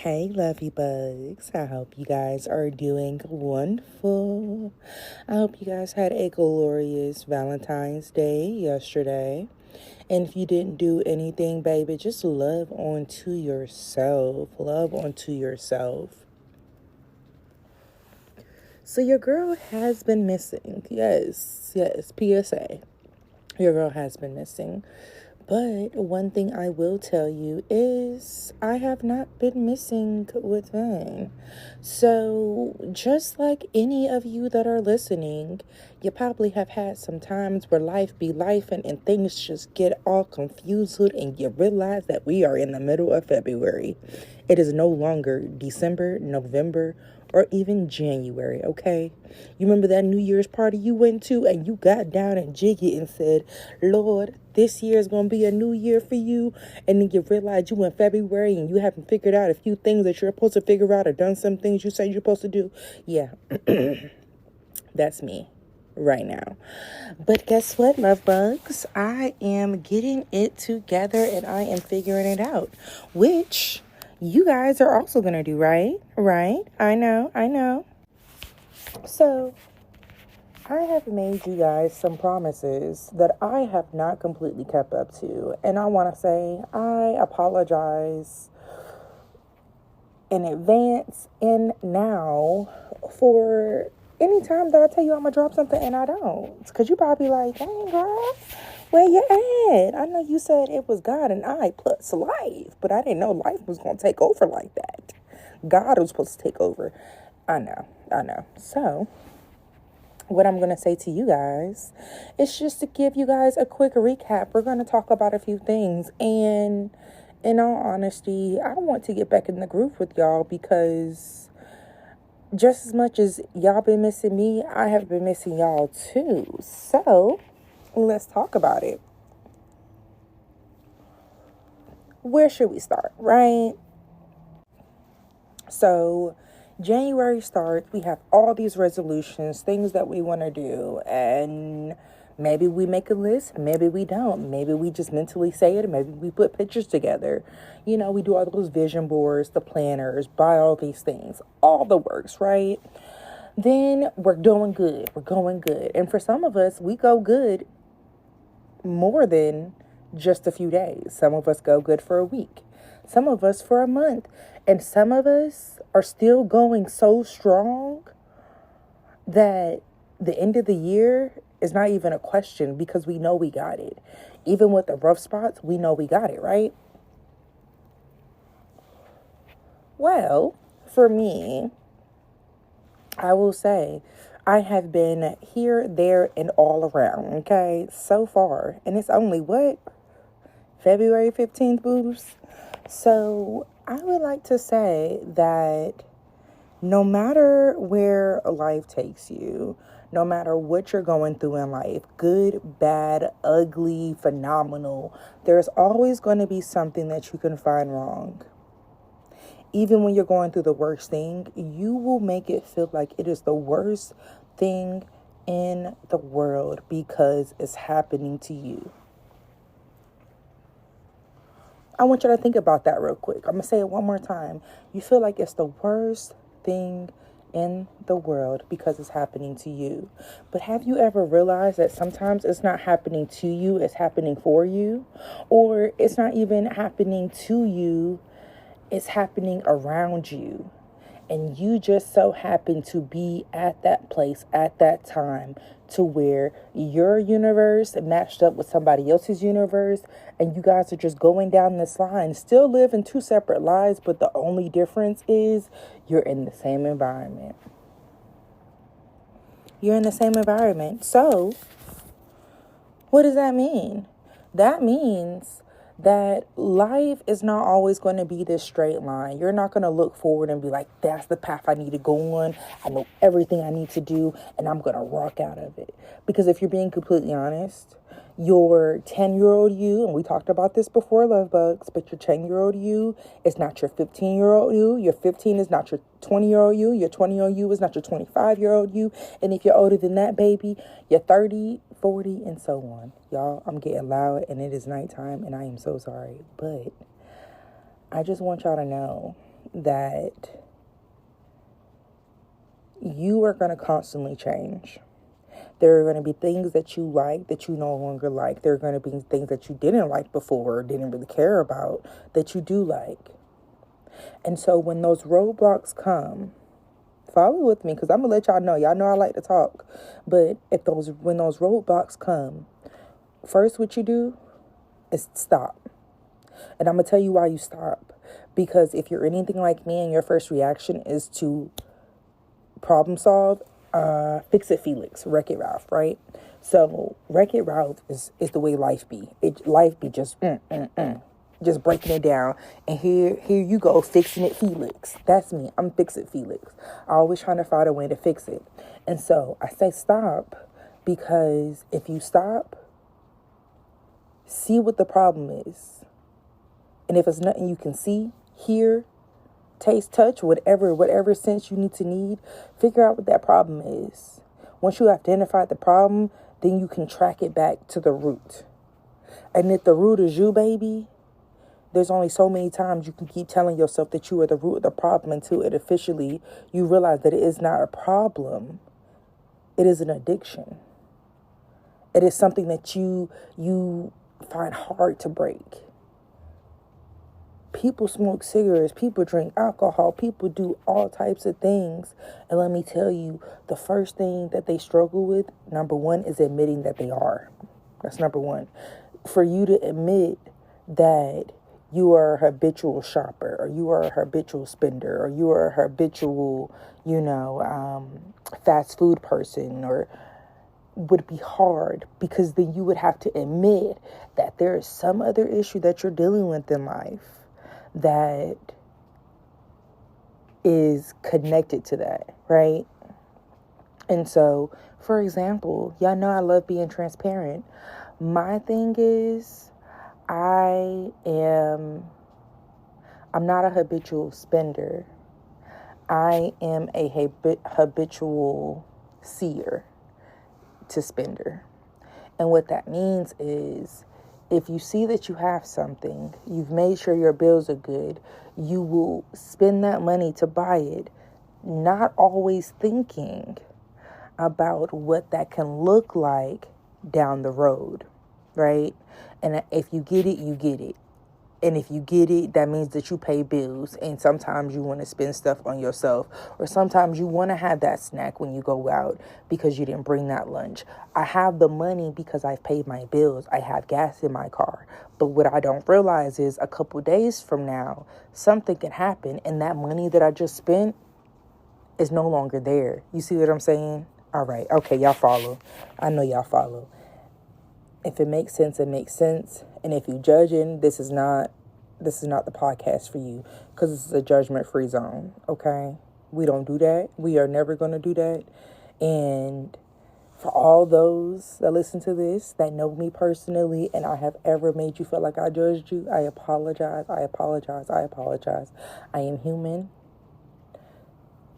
Hey, lovey bugs. I hope you guys are doing wonderful. I hope you guys had a glorious Valentine's Day yesterday. And if you didn't do anything, baby, just love onto yourself. Love onto yourself. So, your girl has been missing. Yes, PSA. Your girl has been missing. But one thing I will tell you is I have not been missing within. So just like any of you that are listening, you probably have had some times where life be life and things just get all confused and you realize that we are in the middle of February. It is no longer December, November, or even January, okay? You remember that New Year's party you went to and you got down and jiggy and said, Lord, this year is going to be a new year for you. And then you realize you in February and you haven't figured out a few things that you're supposed to figure out or done some things you said you're supposed to do. Yeah, that's me right now. But guess what, love bugs? I am getting it together and I am figuring it out, which you guys are also going to do, right? Right? I know. So, I have made you guys some promises that I have not completely kept up to. And I want to say I apologize in advance and now for any time that I tell you I'm going to drop something and I don't. Because you probably like, dang, girl, where you at? I know you said it was God and I plus life, but I didn't know life was going to take over like that. God was supposed to take over. I know. So, what I'm going to say to you guys is just to give you guys a quick recap. We're going to talk about a few things. And in all honesty, I want to get back in the groove with y'all because just as much as y'all been missing me, I have been missing y'all too. So let's talk about it. Where should we start, right? So January starts, we have all these resolutions, things that we want to do, and maybe we make a list, maybe we don't. Maybe we just mentally say it, maybe we put pictures together. You know, we do all those vision boards, the planners, buy all these things, all the works, right? Then we're doing good. We're going good. And for some of us, we go good more than just a few days. Some of us go good for a week. Some of us for a month. And some of us are still going so strong that the end of the year is not even a question because we know we got it. Even with the rough spots, we know we got it, right? Well, for me, I will say I have been here, there, and all around, okay, so far. And it's only what? February 15th, boobs? So I would like to say that no matter where life takes you, no matter what you're going through in life, good, bad, ugly, phenomenal, there's always going to be something that you can find wrong. Even when you're going through the worst thing, you will make it feel like it is the worst thing in the world because it's happening to you. I want you to think about that real quick. I'm going to say it one more time. You feel like it's the worst thing in the world because it's happening to you. But have you ever realized that sometimes it's not happening to you, it's happening for you? Or it's not even happening to you, it's happening around you. And you just so happen to be at that place at that time to where your universe matched up with somebody else's universe. And you guys are just going down this line, still living two separate lives. But the only difference is you're in the same environment. You're in the same environment. So what does that mean? That means that life is not always going to be this straight line. You're not going to look forward and be like, that's the path I need to go on. I know everything I need to do and I'm going to rock out of it. Because if you're being completely honest, your 10-year-old you, and we talked about this before, love bugs, but your 10-year-old you is not your 15-year-old you. Your 15 is not your 20-year-old you. Your 20-year-old you is not your 25-year-old you. And if you're older than that, baby, you're 30, 40, and so on. Y'all, I'm getting loud and it is nighttime and I am so sorry. But I just want y'all to know that you are going to constantly change. There are going to be things that you like that you no longer like. There are going to be things that you didn't like before or didn't really care about that you do like. And so when those roadblocks come, follow with me because I'm going to let y'all know. Y'all know I like to talk. But when those roadblocks come, first what you do is stop. And I'm going to tell you why you stop. Because if you're anything like me and your first reaction is to problem solve, fix it Felix, Wreck It Ralph, right? So Wreck It Ralph is the way life be. Life be just just breaking it down. And here you go, fixing it Felix. That's me. I'm fix it Felix. I always trying to find a way to fix it. And so I say stop because if you stop, see what the problem is. And if it's nothing you can see, hear, taste, touch, whatever sense you need, figure out what that problem is. Once you have identified the problem, then you can track it back to the root. And if the root is you, baby, there's only so many times you can keep telling yourself that you are the root of the problem until you realize that it is not a problem. It is an addiction. It is something that you find hard to break. People smoke cigarettes, people drink alcohol, people do all types of things. And let me tell you, the first thing that they struggle with, number one, is admitting that they are. That's number one. For you to admit that you are a habitual shopper, or you are a habitual spender, or you are a habitual, fast food person, or would be hard because then you would have to admit that there is some other issue that you're dealing with in life that is connected to that, right? And so, for example, y'all know I love being transparent. My thing is, I'm not a habitual spender. I am a habitual seer to spender. And what that means is, if you see that you have something, you've made sure your bills are good, you will spend that money to buy it, not always thinking about what that can look like down the road, right? And if you get it, you get it. And if you get it, that means that you pay bills. And sometimes you want to spend stuff on yourself. Or sometimes you want to have that snack when you go out because you didn't bring that lunch. I have the money because I've paid my bills. I have gas in my car. But what I don't realize is a couple days from now, something can happen. And that money that I just spent is no longer there. You see what I'm saying? All right. Okay, y'all follow. I know y'all follow. If it makes sense, it makes sense. And if you're judging, this is not the podcast for you because this is a judgment-free zone, okay? We don't do that. We are never going to do that. And for all those that listen to this, that know me personally, and I have ever made you feel like I judged you, I apologize. I am human.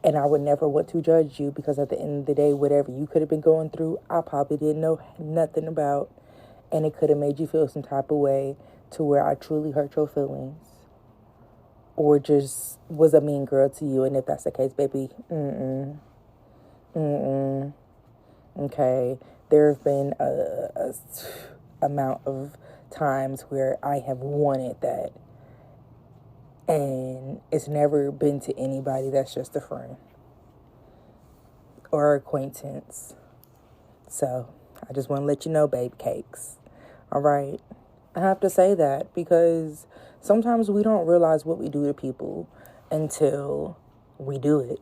And I would never want to judge you because at the end of the day, whatever you could have been going through, I probably didn't know nothing about. And it could have made you feel some type of way to where I truly hurt your feelings. Or just was a mean girl to you. And if that's the case, baby, okay. There have been a amount of times where I have wanted that. And it's never been to anybody that's just a friend. Or acquaintance. So, I just want to let you know, babe cakes. All right. I have to say that because sometimes we don't realize what we do to people until we do it.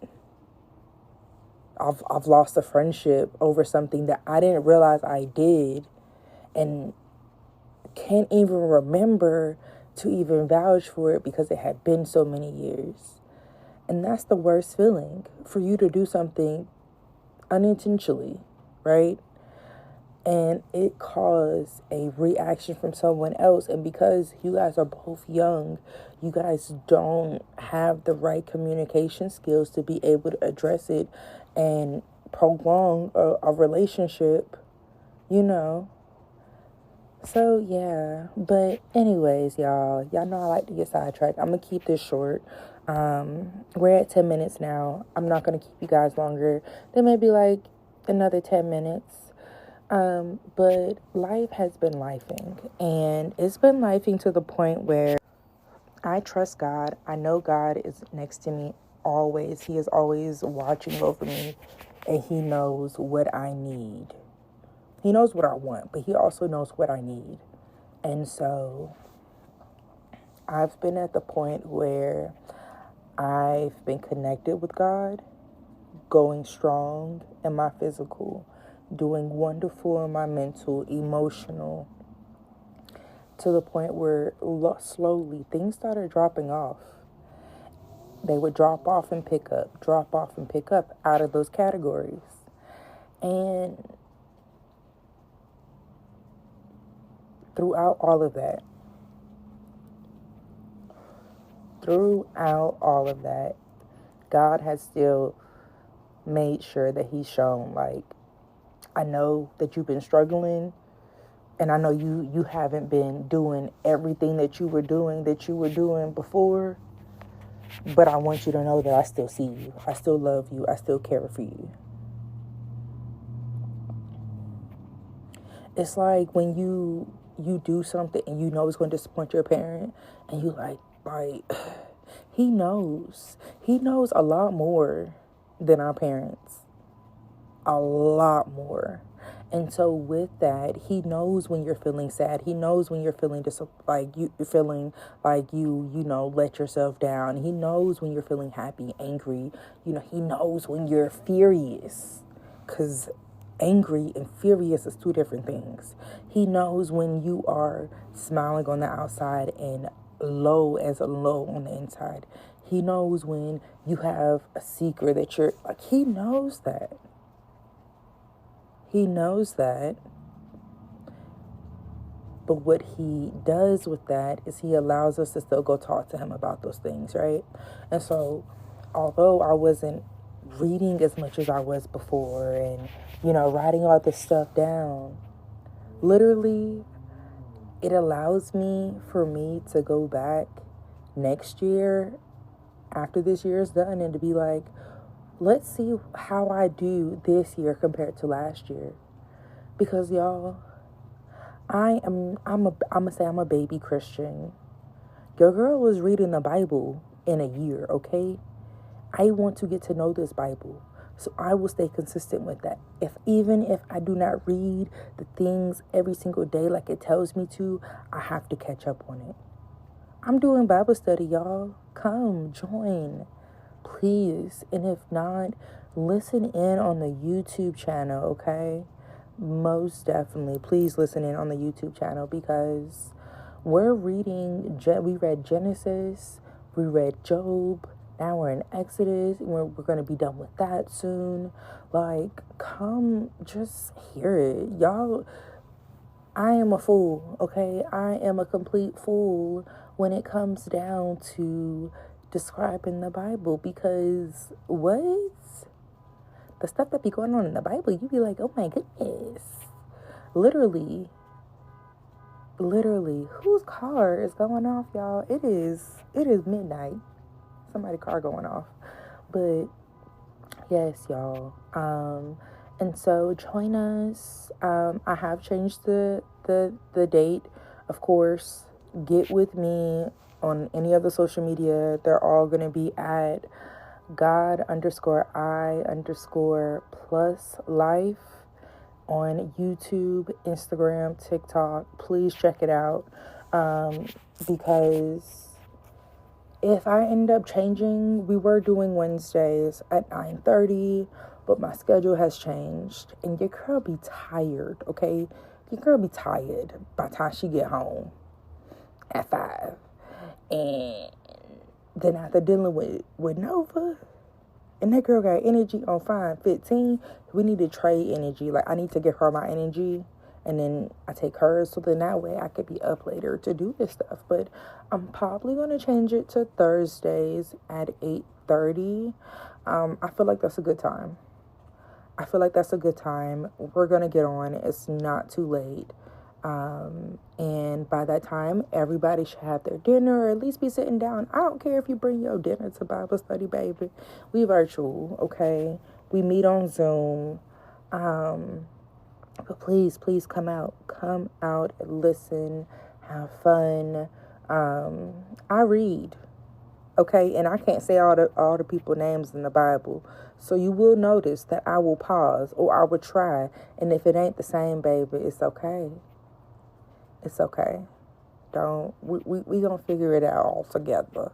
I've lost a friendship over something that I didn't realize I did and can't even remember to even vouch for it because it had been so many years. And that's the worst feeling, for you to do something unintentionally, right? And it caused a reaction from someone else. And because you guys are both young, you guys don't have the right communication skills to be able to address it and prolong a relationship, So, yeah. But anyways, y'all know I like to get sidetracked. I'm going to keep this short. We're at 10 minutes now. I'm not going to keep you guys longer. There may be like another 10 minutes. But life has been lifing, and it's been lifing to the point where I trust God. I know God is next to me always. He is always watching over me, and He knows what I need. He knows what I want, but He also knows what I need. And so I've been at the point where I've been connected with God, going strong in my physical, doing wonderful in my mental, emotional, to the point where slowly things started dropping off. They would drop off and pick up out of those categories. And throughout all of that, God has still made sure that He's shown, like, I know that you've been struggling, and I know you haven't been doing everything that you were doing before, but I want you to know that I still see you. I still love you. I still care for you. It's like when you do something and you know it's going to disappoint your parent, and you like He knows a lot more than our parents, a lot more. And so with that, He knows when you're feeling sad. He knows when you're feeling let yourself down. He knows when you're feeling happy, angry. He knows when you're furious, because angry and furious is two different things. He knows when you are smiling on the outside and low on the inside. He knows when you have a secret that you're like. He knows that. He knows that. But what He does with that is He allows us to still go talk to Him about those things, right? And so, although I wasn't reading as much as I was before, and writing all this stuff down, literally, it allows for me to go back next year after this year is done, and to be like, let's see how I do this year compared to last year. Because y'all, I'm a baby Christian. Your girl was reading the Bible in a year, okay? I want to get to know this Bible. So I will stay consistent with that. Even if I do not read the things every single day like it tells me to, I have to catch up on it. I'm doing Bible study, y'all. Come, join, please. And if not, listen in on the YouTube channel, okay? Most definitely. Please listen in on the YouTube channel, because we read Genesis, we read Job, now we're in Exodus, and we're going to be done with that soon. Like, come, just hear it. Y'all, I am a fool, okay? I am a complete fool when it comes down to describing the Bible, because what? The stuff that be going on in the Bible, you be like, oh my goodness. Literally, whose car is going off, y'all? It is midnight. Somebody's car going off. But yes, y'all. And so join us. I have changed the date, of course. Get with me on any other social media. They're all gonna be at God_I_plus life on YouTube, Instagram, TikTok. Please check it out. Because if I end up changing, we were doing Wednesdays at 9:30, but my schedule has changed, and your girl be tired, okay? Your girl be tired by the time she get home at 5. And then after dealing with Nova, and that girl got energy on 5:15, we need to trade energy. Like, I need to give her my energy, and then I take hers, so then that way I could be up later to do this stuff. But I'm probably going to change it to Thursdays at 8:30. I feel like that's a good time. We're going to get on. It's not too late. And by that time, everybody should have their dinner or at least be sitting down. I don't care if you bring your dinner to Bible study, baby. We virtual, okay? We meet on Zoom. But please, please come out. Come out, listen, have fun. I read, okay? And I can't say all the people names in the Bible. So you will notice that I will pause or I will try. And if it ain't the same, baby, it's okay. It's okay. Don't we gonna figure it out all together.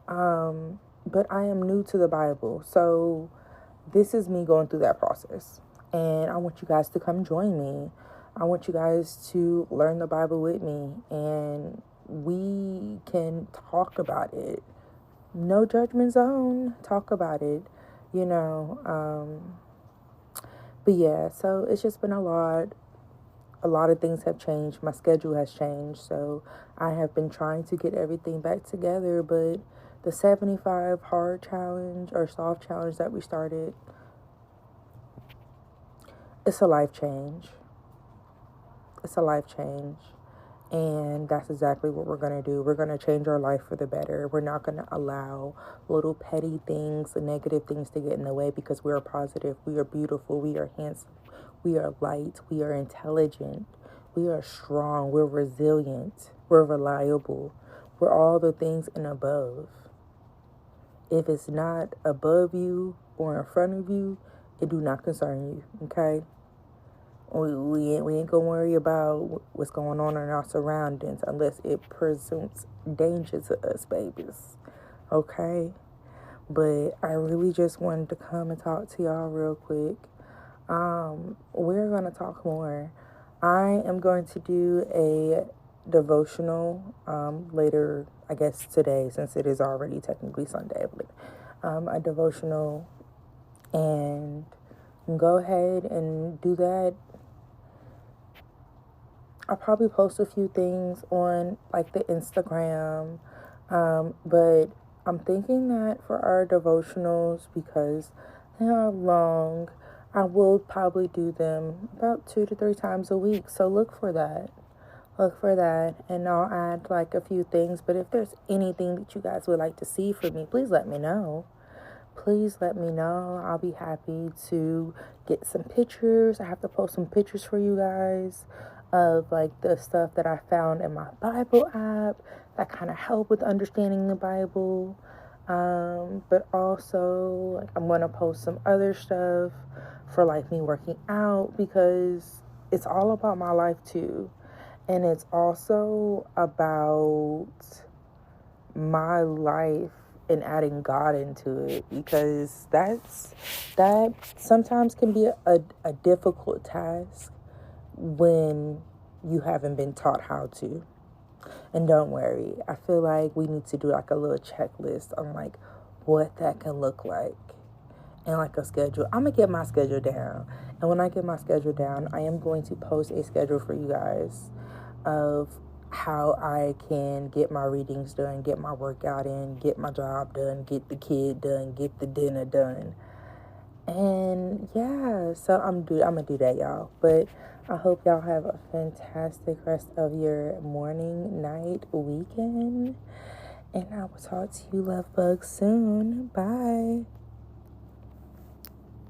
But I am new to the Bible, so this is me going through that process, and I want you guys to come join me. I want you guys to learn the Bible with me, and we can talk about it. No judgment zone. Talk about it. You know. But yeah, so it's just been a lot. A lot of things have changed. My schedule has changed. So I have been trying to get everything back together. But the 75 hard challenge or soft challenge that we started, it's a life change. It's a life change. And that's exactly what we're going to do. We're going to change our life for the better. We're not going to allow little petty things, negative things to get in the way because we are positive. We are beautiful. We are handsome. We are light. We are intelligent. We are strong. We're resilient. We're reliable. We're all the things and above. If it's not above you or in front of you, it do not concern you, okay? We ain't gonna worry about what's going on in our surroundings unless it presents danger to us, babies. Okay? But I really just wanted to come and talk to y'all real quick. We're gonna talk more. I am going to do a devotional later, I guess today, since it is already technically Sunday, but a devotional, and go ahead and do that. I'll probably post a few things on like the Instagram, but I'm thinking that for our devotionals, because they are long, I will probably do them about 2 to 3 times a week. So look for that. Look for that, and I'll add like a few things. But if there's anything that you guys would like to see from me, please let me know. Please let me know. I'll be happy to get some pictures. I have to post some pictures for you guys of like the stuff that I found in my Bible app that kind of help with understanding the Bible. But also, like, I'm going to post some other stuff for like me working out, because it's all about my life too. And it's also about my life and adding God into it, because that sometimes can be a difficult task when you haven't been taught how to. And don't worry, I feel like we need to do like a little checklist on like what that can look like, and like a schedule. I'm gonna get my schedule down, and when I get my schedule down, I am going to post a schedule for you guys of how I can get my readings done, get my workout in, get my job done, get the kid done, get the dinner done. And yeah, so I'm gonna do that, y'all. But I hope y'all have a fantastic rest of your morning, night, weekend. And I will talk to you love bugs soon. Bye.